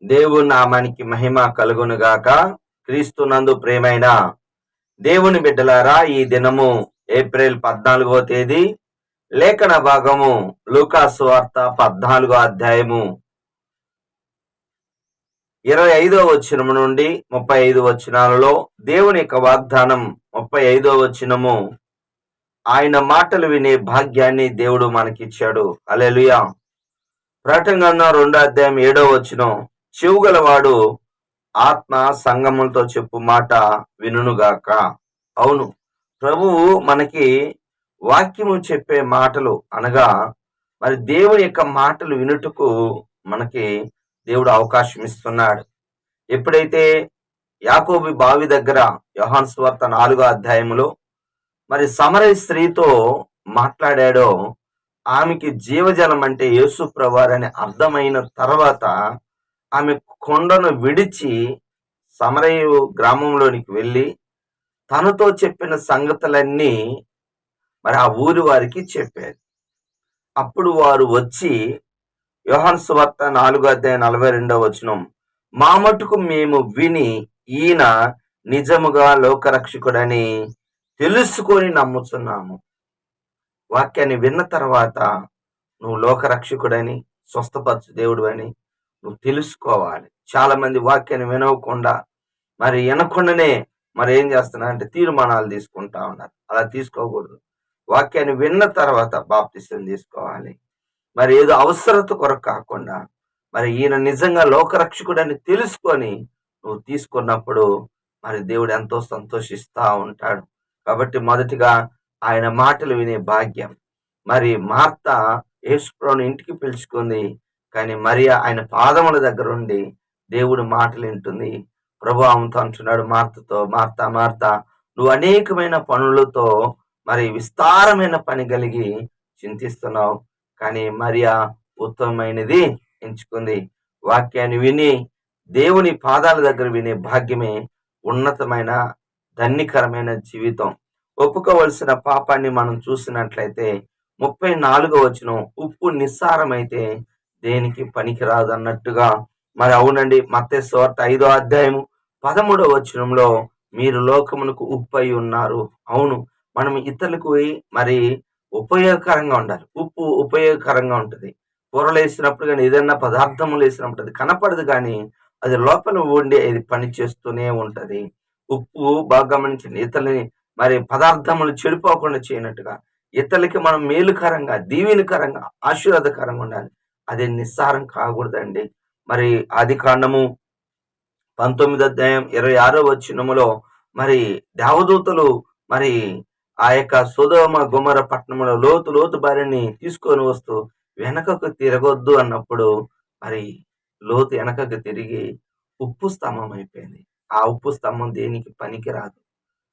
దేవుని నామానికి మహిమ కలుగునుగాక. క్రీస్తునందు ప్రేమైన దేవుని బిడ్డలారా, ఈ దినము ఏప్రిల్ 14వ తేదీ. లేఖన భాగము లూకాసు వార్త 14వ అధ్యాయము 25వ వచనం నుండి 35 వచనాలలో దేవుని యొక్క వాగ్దానం. 35వ వచనము, ఆయన మాటలు వినే భాగ్యాన్ని దేవుడు మనకిచ్చాడు. హల్లెలూయా. ప్రకటన గ్రంథం 2వ అధ్యాయం 7వ వచనం, చెవుగలవాడు ఆత్మ సంగములతో చెప్పు మాట వినుగాక. అవును, ప్రభువు మనకి వాక్యము చెప్పే మాటలు అనగా మరి దేవుని యొక్క మాటలు వినుటకు మనకి దేవుడు అవకాశం ఇస్తున్నాడు. ఎప్పుడైతే యాకోబు బావి దగ్గర యోహాను సువార్త 4వ అధ్యాయములో మరి సమరయ స్త్రీతో మాట్లాడాడో, ఆమెకి జీవజలం అంటే యేసు ప్రభువారని అర్థమైన తర్వాత ఆమె కొండను విడిచి సమరయ గ్రామంలోనికి వెళ్ళి తనతో చెప్పిన సంగతులన్నీ మరి ఆ ఊరి వారికి చెప్పారు. అప్పుడు వారు వచ్చి యోహాను సువార్త 4వ అధ్యాయం 42వ వచనం, మా మటుకు మేము విని ఈయన నిజముగా లోకరక్షకుడని తెలుసుకొని నమ్ముచున్నాము. వాక్యాన్ని విన్న తర్వాత నువ్వు లోకరక్షకుడని, స్వస్థపరచు దేవుడు అని నువ్వు తెలుసుకోవాలి. చాలా మంది వాక్యాన్ని వినవకుండా మరి వినకుండానే మరి ఏం చేస్తున్నారంటే తీర్మానాలు తీసుకుంటా ఉన్నారు. అలా తీసుకోకూడదు. వాక్యాన్ని విన్న తర్వాత బాప్తిసం తీసుకోవాలి. మరి ఏదో అవసరత కొరకు కాకుండా మరి ఈయన నిజంగా లోకరక్షకుడని తెలుసుకొని నువ్వు తీసుకున్నప్పుడు మరి దేవుడు ఎంతో సంతోషిస్తా ఉంటాడు. కాబట్టి మొదటిగా ఆయన మాటలు వినే భాగ్యం. మరి మార్త యేసుప్రభుని ఇంటికి పిలుచుకుంది, కానీ మరియా ఆయన పాదముల దగ్గర ఉండి దేవుడు మాటలు వింటుంది. ప్రభు ఆమెతో అంటున్నాడు మార్తతో, మార్త మార్త, నువ్వు అనేకమైన పనులతో మరి విస్తారమైన పని కలిగి చింతిస్తున్నావు, కానీ మరియా ఉత్తమమైనది ఎంచుకుంది. వాక్యాన్ని విని దేవుని పాదాల దగ్గర వినే భాగ్యమే ఉన్నతమైన ధన్యకరమైన జీవితం. ఒప్పుకోవలసిన పాపాన్ని మనం చూసినట్లయితే 34వ వచనం, ఉప్పు నిస్సారమైతే దేనికి పనికిరాదు అన్నట్టుగా. మరి అవునండి, మత్తయి సువార్త 5వ అధ్యాయము 13వ వచనంలో మీరు లోకమునకు ఉప్పు అయి ఉన్నారు. అవును, మనం ఇతరులకు మరి ఉపయోగకరంగా ఉండాలి. ఉప్పు ఉపయోగకరంగా ఉంటుంది. కూరలు వేసినప్పుడు కానీ ఏదైనా పదార్థములు వేసినప్పుడు అది కనపడదు, కానీ అది లోపల ఉండి అది పని చేస్తూనే ఉంటది. ఉప్పు బాగా గమనించండి, ఇతరులని మరి పదార్థములు చెడిపోకుండా చేయనట్టుగా ఇతరులకి మనం మేలుకరంగా, దీవెనకరంగా, ఆశీర్వాదకరంగా ఉండాలి. అది నిస్సారం కాకూడదండి. మరి ఆది కాండము 19వ అధ్యాయం 26వ వచనములో మరి దేవదూతలు మరి ఆ యొక్క సొదొమ గొమొర్రా పట్టణంలో లోతు భార్యని తీసుకొని వస్తూ వెనకకు తిరగొద్దు అన్నప్పుడు మరి లోతు వెనకకు తిరిగి ఉప్పు స్తంభం అయిపోయింది. ఆ ఉప్పు స్తంభం దేనికి పనికి రాదు.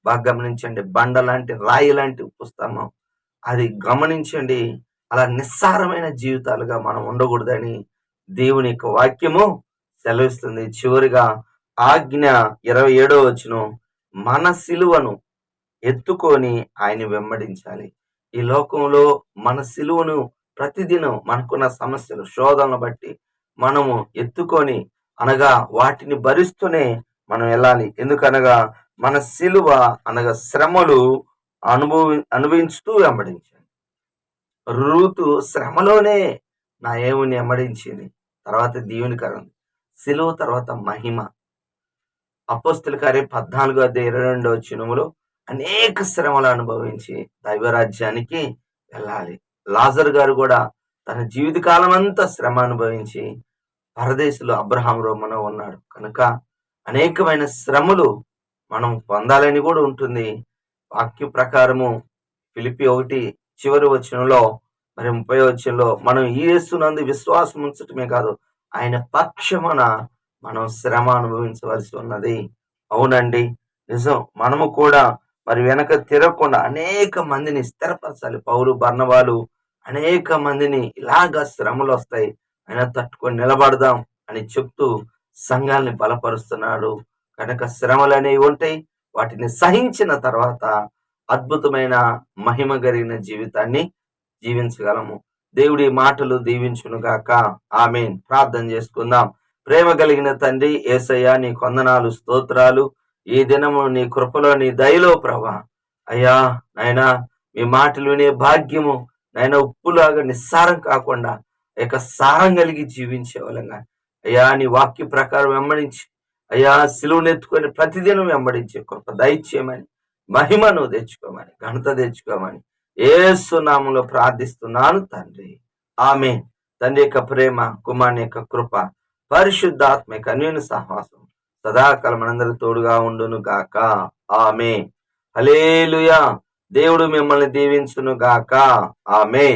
బాగా గమనించండి, బండ లాంటి, రాయి లాంటి ఉప్పు స్తంభం. అది గమనించండి. అలా నిస్సారమైన జీవితాలుగా మనం ఉండకూడదని దేవుని యొక్క వాక్యము సెలవిస్తుంది. చివరిగా ఆజ్ఞ 27వ వచనం, మన సిలువను ఎత్తుకొని ఆయన వెంబడించాలి. ఈ లోకంలో మన సిలువను ప్రతిదినం మనకున్న సమస్యలు, శోధనను బట్టి మనము ఎత్తుకొని అనగా వాటిని భరిస్తూనే మనం వెళ్ళాలి. ఎందుకనగా మన సిలువ అనగా శ్రమలు అనుభవించుతూ వెంబడించాలి. రూతు శ్రమలోనే నా ఏవుని వెంబడించింది. తర్వాత దీవెనకరం, సిలువ తర్వాత మహిమ. అపోస్తలుల కార్యం 14వ అధ్యాయం 22వ వచనములో అనేక శ్రమలు అనుభవించి దైవరాజ్యానికి వెళ్ళాలి. లాజరు గారు కూడా తన జీవితకాలం అంతా శ్రమ అనుభవించి పరదేశంలో అబ్రహాం రోమన ఉన్నాడు. కనుక అనేకమైన శ్రమలు మనం పొందాలని కూడా ఉంటుంది. వాక్య ప్రకారము ఫిలిప్పీ 1 చివరి వచనంలో మరి 30వ వచనంలో మనం యేసునందు విశ్వాసం ఉంచటమే కాదు, ఆయన పక్షమున మనం శ్రమ అనుభవించవలసి ఉన్నది. అవునండి, నిజం. మనము కూడా మరి వెనక తిరగకుండా అనేక మందిని స్థిరపరచాలి. పౌలు బర్నబాలు అనేక మందిని ఇలాగా శ్రమలు వస్తాయి అయినా తట్టుకొని నిలబడదాం అని చెప్తూ సంఘాలని బలపరుస్తున్నాడు. కనుక శ్రమలు అనేవి ఉంటాయి. వాటిని సహించిన తర్వాత అద్భుతమైన మహిమ కలిగిన జీవితాన్ని జీవించగలము. దేవుడి మాటలు దీవించును గాక. ఆమేన్. ప్రార్థన చేసుకుందాం. ప్రేమ కలిగిన తండ్రి యేసయ్యా, నీ కొందనాలు, స్తోత్రాలు. ఈ దినము నీ కృపలో, నీ దయలో ప్రభా అయ్యా నాయనా, మీ మాటలు వినే భాగ్యము నాయన ఉప్పులాగా నిస్సారం కాకుండా సారం కలిగి జీవించే వాళ్ళంగా అయ్యా, నీ వాక్య ప్రకారం వెంబడించి అయ్యా, సిలువనెత్తుకొని ప్రతిదినం వెంబడించే కృప దయచేయమని, మహిమను తెచ్చుకోమని, ఘనత తెచ్చుకోమని యేసు నామములో ప్రార్థిస్తున్నాను తండ్రి. ఆమేన్. తండ్రి యొక్క ప్రేమ, కుమారుని యొక్క కృప, పరిశుద్ధాత్మ యొక్క అన్యోన్య సహవాసం సదాకాలం మనందరికి తోడుగా ఉండును గాక. ఆమేన్. హల్లెలూయా. దేవుడు మిమ్మల్ని దీవించును గాక. ఆమేన్.